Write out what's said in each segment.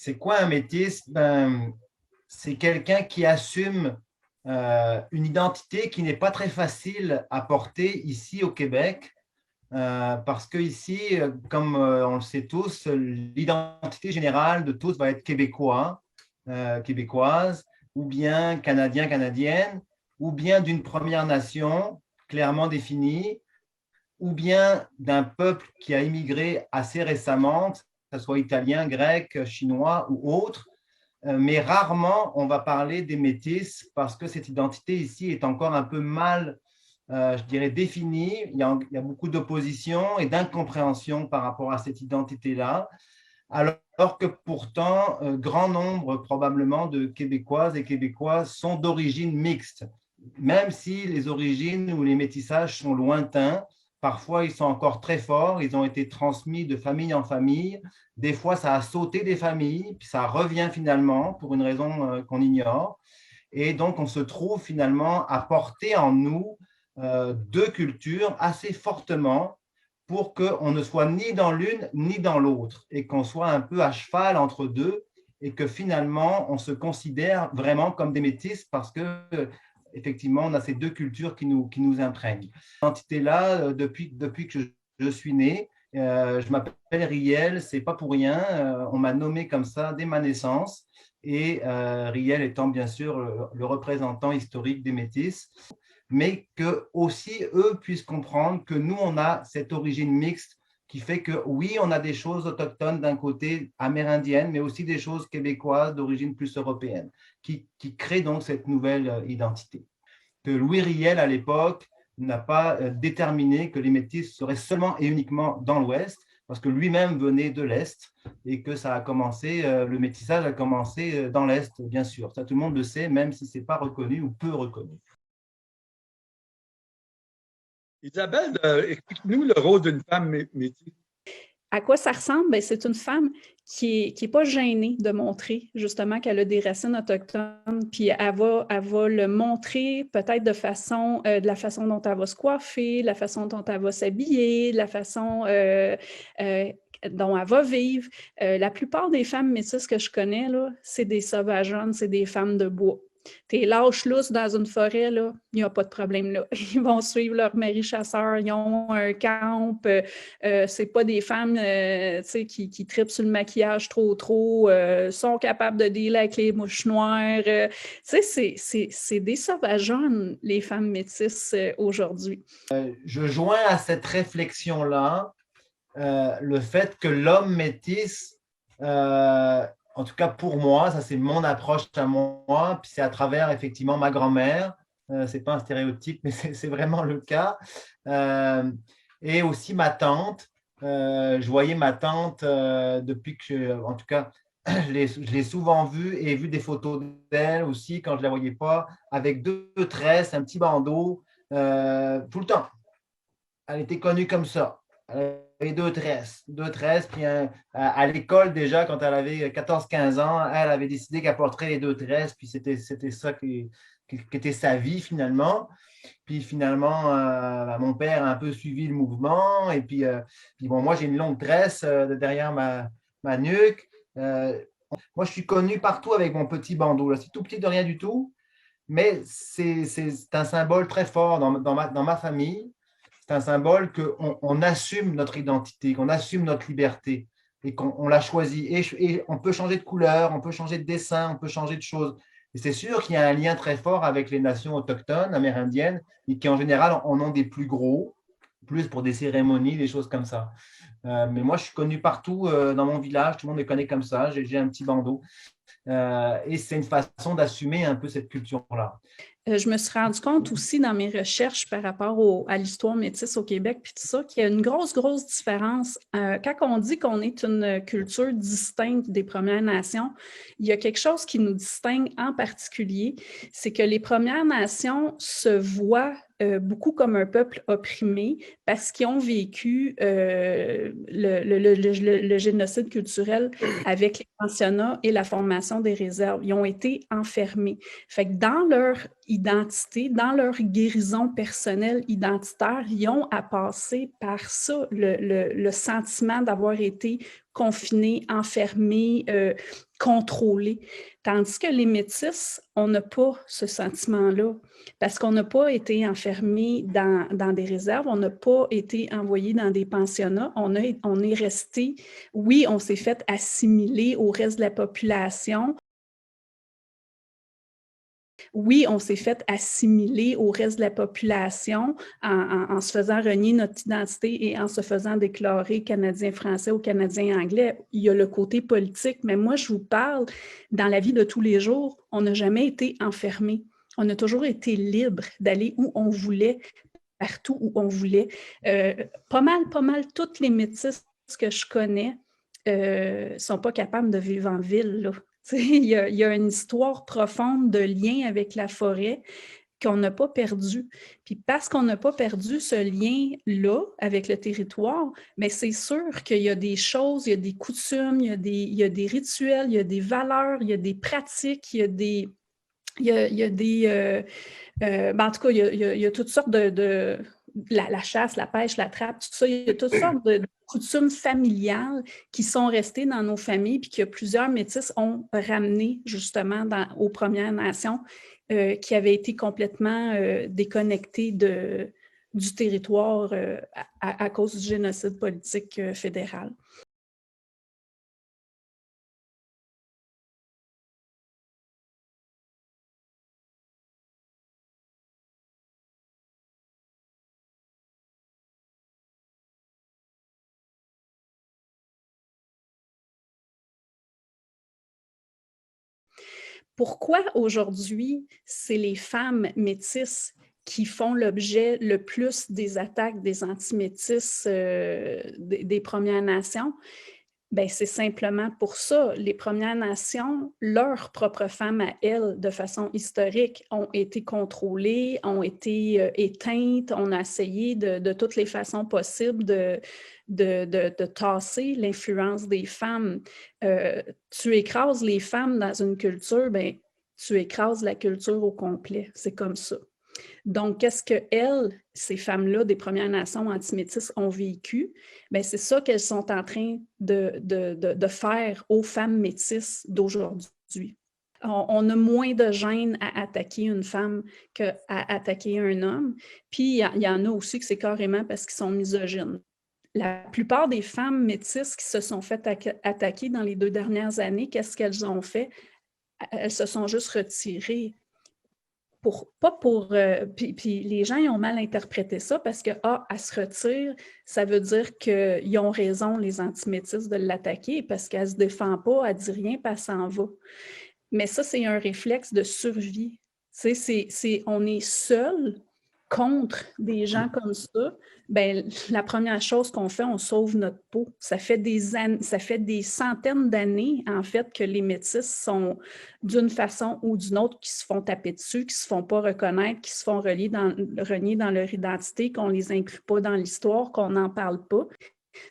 C'est quoi un métis? C'est quelqu'un qui assume une identité qui n'est pas très facile à porter ici au Québec, parce que ici, comme on le sait tous, l'identité générale de tous va être québécois, québécoise, ou bien canadien, canadienne, ou bien d'une Première Nation clairement définie, ou bien d'un peuple qui a immigré assez récemment, que ce soit italien, grec, chinois ou autre. Mais rarement on va parler des métis parce que cette identité ici est encore un peu mal, je dirais, définie. Il y a beaucoup d'opposition et d'incompréhension par rapport à cette identité-là, alors que pourtant, grand nombre probablement de Québécoises et Québécois sont d'origine mixte. Même si les origines ou les métissages sont lointains, parfois ils sont encore très forts, ils ont été transmis de famille en famille. Des fois, ça a sauté des familles, puis ça revient finalement pour une raison qu'on ignore. Et donc, on se trouve finalement à porter en nous deux cultures assez fortement pour qu'on ne soit ni dans l'une ni dans l'autre et qu'on soit un peu à cheval entre deux et que finalement, on se considère vraiment comme des métis parce que effectivement, on a ces deux cultures qui nous imprègnent. Cette identité-là, depuis que je suis né, je m'appelle Riel, c'est pas pour rien, on m'a nommé comme ça dès ma naissance, et Riel étant bien sûr le représentant historique des Métis, mais que aussi eux puissent comprendre que nous, on a cette origine mixte qui fait que oui, on a des choses autochtones d'un côté amérindienne, mais aussi des choses québécoises d'origine plus européenne, qui créent donc cette nouvelle identité. Que Louis Riel, à l'époque, n'a pas déterminé que les Métis seraient seulement et uniquement dans l'Ouest, parce que lui-même venait de l'Est et que ça a commencé, le métissage a commencé dans l'Est, bien sûr. Ça, tout le monde le sait, même si ce n'est pas reconnu ou peu reconnu. Isabelle, explique-nous le rôle d'une femme métisse. À quoi ça ressemble? Bien, c'est une femme qui est pas gênée de montrer justement qu'elle a des racines autochtones, puis elle va le montrer peut-être de la façon dont elle va se coiffer, la façon dont elle va s'habiller, la façon dont elle va vivre. La plupart des femmes métisses que je connais, là, c'est des sauvageonnes, c'est des femmes de bois. T'es lâche lousse dans une forêt, là, il n'y a pas de problème là. Ils vont suivre leur mari chasseur, ils ont un camp. C'est pas des femmes qui tripent sur le maquillage trop, sont capables de dealer avec les mouches noires. C'est des sauvageonnes, les femmes métisses aujourd'hui. Je joins à cette réflexion-là le fait que l'homme métis, en tout cas pour moi, ça c'est mon approche à moi, puis c'est à travers effectivement ma grand-mère, c'est pas un stéréotype, mais c'est vraiment le cas, et aussi ma tante. Je voyais ma tante depuis que, en tout cas, je l'ai souvent vue et vu des photos d'elle aussi quand je ne la voyais pas, avec deux tresses, un petit bandeau, tout le temps. Elle était connue comme ça. Elle avait deux tresses, puis à l'école déjà, quand elle avait 14-15 ans, elle avait décidé qu'elle porterait les deux tresses, puis c'était ça qui était sa vie finalement. Puis finalement, mon père a un peu suivi le mouvement, et puis bon, moi j'ai une longue tresse derrière ma nuque. Moi je suis connu partout avec mon petit bandeau, là. C'est tout petit de rien du tout, mais c'est un symbole très fort dans ma famille. C'est un symbole qu'on assume notre identité, qu'on assume notre liberté et qu'on l'a choisi. Et on peut changer de couleur, on peut changer de dessin, on peut changer de choses. Et c'est sûr qu'il y a un lien très fort avec les nations autochtones, amérindiennes, et qui en général en ont des plus gros, plus pour des cérémonies, des choses comme ça. Mais moi, je suis connu partout dans mon village, tout le monde me connaît comme ça, j'ai un petit bandeau. Et c'est une façon d'assumer un peu cette culture-là. Je me suis rendu compte aussi dans mes recherches par rapport à l'histoire métisse au Québec, puis tout ça, qu'il y a une grosse différence. Quand on dit qu'on est une culture distincte des Premières Nations, il y a quelque chose qui nous distingue en particulier, c'est que les Premières Nations se voient beaucoup comme un peuple opprimé parce qu'ils ont vécu le génocide culturel avec les pensionnats et la formation des réserves. Ils ont été enfermés. Fait que dans leur identité, dans leur guérison personnelle identitaire, ils ont à passer par ça, le sentiment d'avoir été confinés, enfermés, contrôlés. Tandis que les métis, on n'a pas ce sentiment-là parce qu'on n'a pas été enfermés dans des réserves, on n'a pas été envoyés dans des pensionnats, on est resté, oui, on s'est fait assimiler au reste de la population. Oui, on s'est fait assimiler au reste de la population en se faisant renier notre identité et en se faisant déclarer Canadien-Français ou Canadien-Anglais. Il y a le côté politique, mais moi, je vous parle, dans la vie de tous les jours, on n'a jamais été enfermé. On a toujours été libre d'aller où on voulait, partout où on voulait. Pas mal, toutes les métis que je connais ne sont pas capables de vivre en ville, là. Il y a une histoire profonde de lien avec la forêt qu'on n'a pas perdu. Puis parce qu'on n'a pas perdu ce lien-là avec le territoire, mais c'est sûr qu'il y a des choses, il y a des coutumes, il y a des rituels, il y a des valeurs, il y a des pratiques, il y a des... en tout cas, il y a toutes sortes de la chasse, la pêche, la trappe, tout ça. Il y a toutes sortes de coutumes familiales qui sont restées dans nos familles puis que plusieurs métis ont ramené justement aux Premières Nations qui avaient été complètement déconnectées du territoire à cause du génocide politique fédéral. Pourquoi aujourd'hui, c'est les femmes métisses qui font l'objet le plus des attaques des anti-métis des Premières Nations? Bien, c'est simplement pour ça. Les Premières Nations, leurs propres femmes à elles, de façon historique, ont été contrôlées, ont été éteintes. On a essayé de toutes les façons possibles de tasser l'influence des femmes. Tu écrases les femmes dans une culture, bien, tu écrases la culture au complet. C'est comme ça. Donc, qu'est-ce que elles, ces femmes-là des Premières Nations anti-métis ont vécu? Bien, c'est ça qu'elles sont en train de faire aux femmes métisses d'aujourd'hui. On a moins de gêne à attaquer une femme qu'à attaquer un homme. Puis, il y en a aussi que c'est carrément parce qu'ils sont misogynes. La plupart des femmes métisses qui se sont fait attaquer dans les 2 dernières années, qu'est-ce qu'elles ont fait? Elles se sont juste retirées. Puis les gens ils ont mal interprété ça parce que, elle se retire, ça veut dire qu'ils ont raison, les antimétis, de l'attaquer parce qu'elle ne se défend pas, elle ne dit rien, puis elle s'en va. Mais ça, c'est un réflexe de survie. Tu sais, on est seul contre des gens comme ça. Bien, la première chose qu'on fait, on sauve notre peau. Ça fait des centaines d'années, en fait, que les métis sont d'une façon ou d'une autre qui se font taper dessus, qui ne se font pas reconnaître, qui se font renier dans leur identité, qu'on ne les inclut pas dans l'histoire, qu'on n'en parle pas.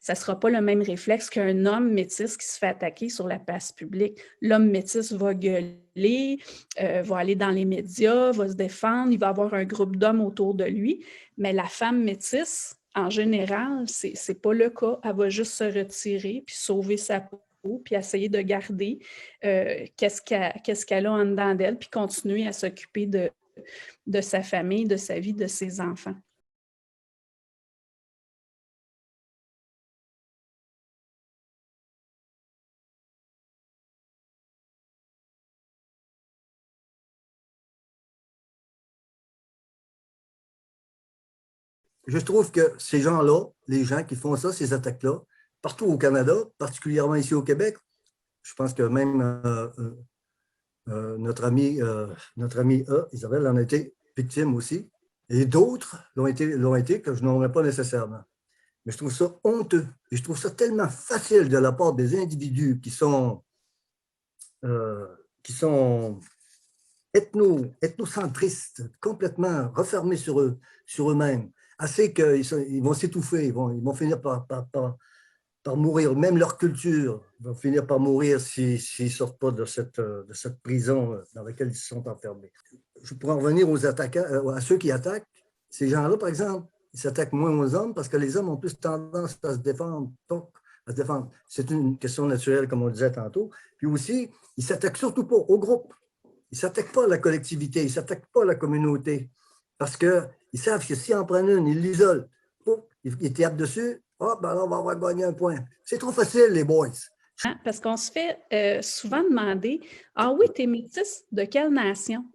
Ça ne sera pas le même réflexe qu'un homme métis qui se fait attaquer sur la place publique. L'homme métis va gueuler, va aller dans les médias, va se défendre, il va avoir un groupe d'hommes autour de lui. Mais la femme métisse, en général, ce n'est pas le cas. Elle va juste se retirer, puis sauver sa peau, puis essayer de garder qu'est-ce qu'elle a en dedans d'elle, puis continuer à s'occuper de sa famille, de sa vie, de ses enfants. Je trouve que ces gens-là, les gens qui font ça, ces attaques-là, partout au Canada, particulièrement ici au Québec, je pense que même notre amie Isabelle en a été victime aussi, et d'autres l'ont été que je nommerai pas nécessairement. Mais je trouve ça honteux et je trouve ça tellement facile de la part des individus qui sont ethnocentristes, complètement refermés sur eux-mêmes, assez qu'ils vont s'étouffer, ils vont finir par mourir. Même leur culture va finir par mourir s'ils ne sortent pas de cette prison dans laquelle ils se sont enfermés. Je pourrais en revenir aux attaquants, à ceux qui attaquent. Ces gens-là, par exemple, ils s'attaquent moins aux hommes parce que les hommes ont plus tendance à se défendre à se défendre. C'est une question naturelle, comme on disait tantôt. Puis aussi, ils ne s'attaquent surtout pas au groupe. Ils ne s'attaquent pas à la collectivité, ils ne s'attaquent pas à la communauté. Parce qu'ils savent que s'ils en prennent une, ils l'isolent. Ils tapent dessus, ben là, on va avoir gagné un point. C'est trop facile, les boys. Parce qu'on se fait souvent demander, « Ah oui, t'es métisse, de quelle nation? »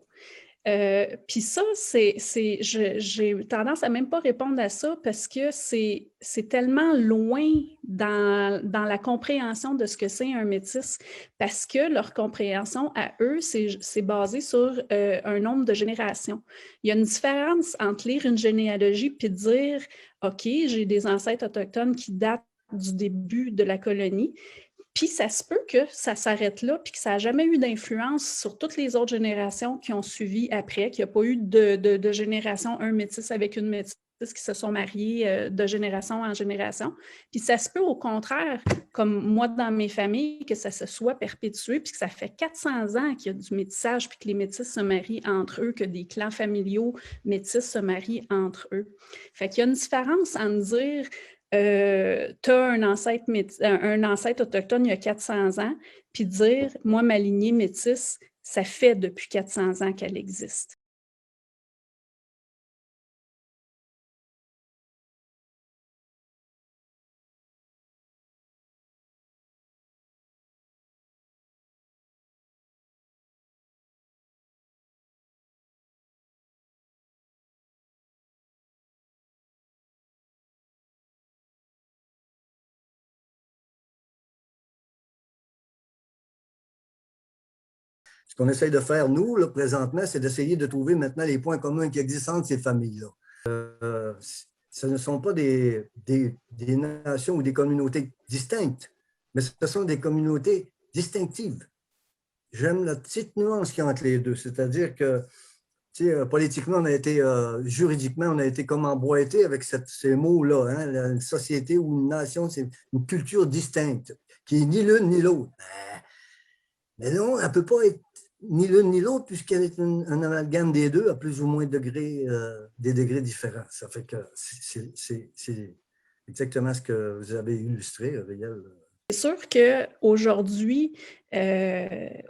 Puis ça, j'ai tendance à même pas répondre à ça parce que c'est tellement loin dans la compréhension de ce que c'est un métis, parce que leur compréhension à eux, c'est basé sur un nombre de générations. Il y a une différence entre lire une généalogie puis dire « OK, j'ai des ancêtres autochtones qui datent du début de la colonie », puis ça se peut que ça s'arrête là, puis que ça n'a jamais eu d'influence sur toutes les autres générations qui ont suivi après, qu'il n'y a pas eu de génération, un métis avec une métisse qui se sont mariés de génération en génération. Puis ça se peut au contraire, comme moi dans mes familles, que ça se soit perpétué, puis que ça fait 400 ans qu'il y a du métissage, puis que les métis se marient entre eux, que des clans familiaux métis se marient entre eux. Fait qu'il y a une différence en dire... tu as un ancêtre autochtone il y a 400 ans, puis dire, moi, ma lignée métisse, ça fait depuis 400 ans qu'elle existe. Ce qu'on essaye de faire, nous, là, présentement, c'est d'essayer de trouver maintenant les points communs qui existent entre ces familles-là. Ce ne sont pas des nations ou des communautés distinctes, mais ce sont des communautés distinctives. J'aime la petite nuance qu'il y a entre les deux, c'est-à-dire que politiquement, juridiquement, on a été comme emboîté avec ces mots-là. Hein? Une société ou une nation, c'est une culture distincte, qui est ni l'une ni l'autre. Mais non, elle ne peut pas être ni l'une ni l'autre, puisqu'elle est un amalgame des deux à plus ou moins des degrés différents. Ça fait que c'est exactement ce que vous avez illustré, Riel. C'est sûr qu'aujourd'hui,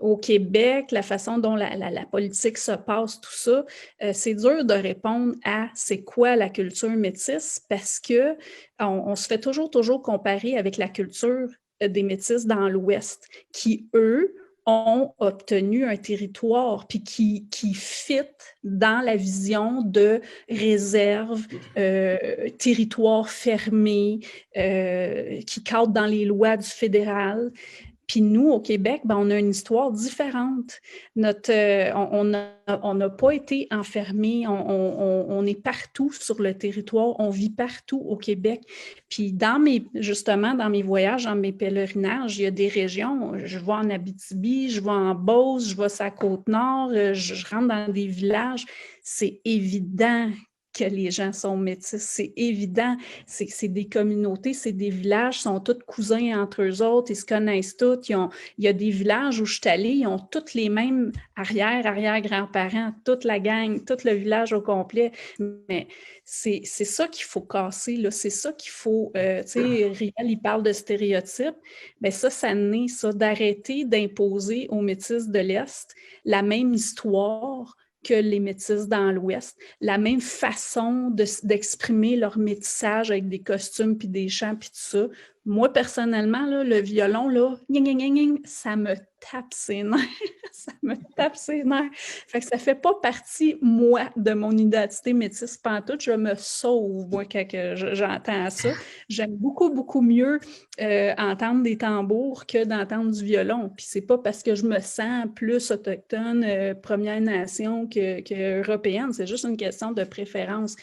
au Québec, la façon dont la politique se passe, tout ça, c'est dur de répondre à c'est quoi la culture métisse parce qu'on se fait toujours comparer avec la culture des Métis dans l'Ouest, qui, eux, ont obtenu un territoire puis qui fit dans la vision de réserve, territoire fermé, qui cadre dans les lois du fédéral. Puis nous, au Québec, ben, on a une histoire différente. On n'a pas été enfermés, on est partout sur le territoire, on vit partout au Québec. Puis justement, dans mes voyages, dans mes pèlerinages, il y a des régions, je vais en Abitibi, je vais en Beauce, je vais sur la Côte-Nord, je rentre dans des villages, c'est évident que les gens sont métis, c'est évident, c'est des communautés, c'est des villages, ils sont tous cousins entre eux autres, ils se connaissent tous, il y a des villages où je suis allée, ils ont tous les mêmes arrière-grands-parents, toute la gang, tout le village au complet, mais c'est ça qu'il faut casser, là. C'est ça qu'il faut, tu sais, Riel, il parle de stéréotypes, bien ça naît, ça, d'arrêter d'imposer aux Métis de l'Est la même histoire que les Métis dans l'Ouest, la même façon d'exprimer leur métissage avec des costumes puis des chants puis tout ça. Moi, personnellement, là, le violon, là, ça me tape ses nerfs. Ça me tape ses nerfs. Fait que ça fait pas partie, moi, de mon identité métisse pantoute. Je me sauve, moi, quand j'entends ça. J'aime beaucoup, beaucoup mieux entendre des tambours que d'entendre du violon. Puis c'est pas parce que je me sens plus autochtone, Première Nation que européenne. C'est juste une question de préférence.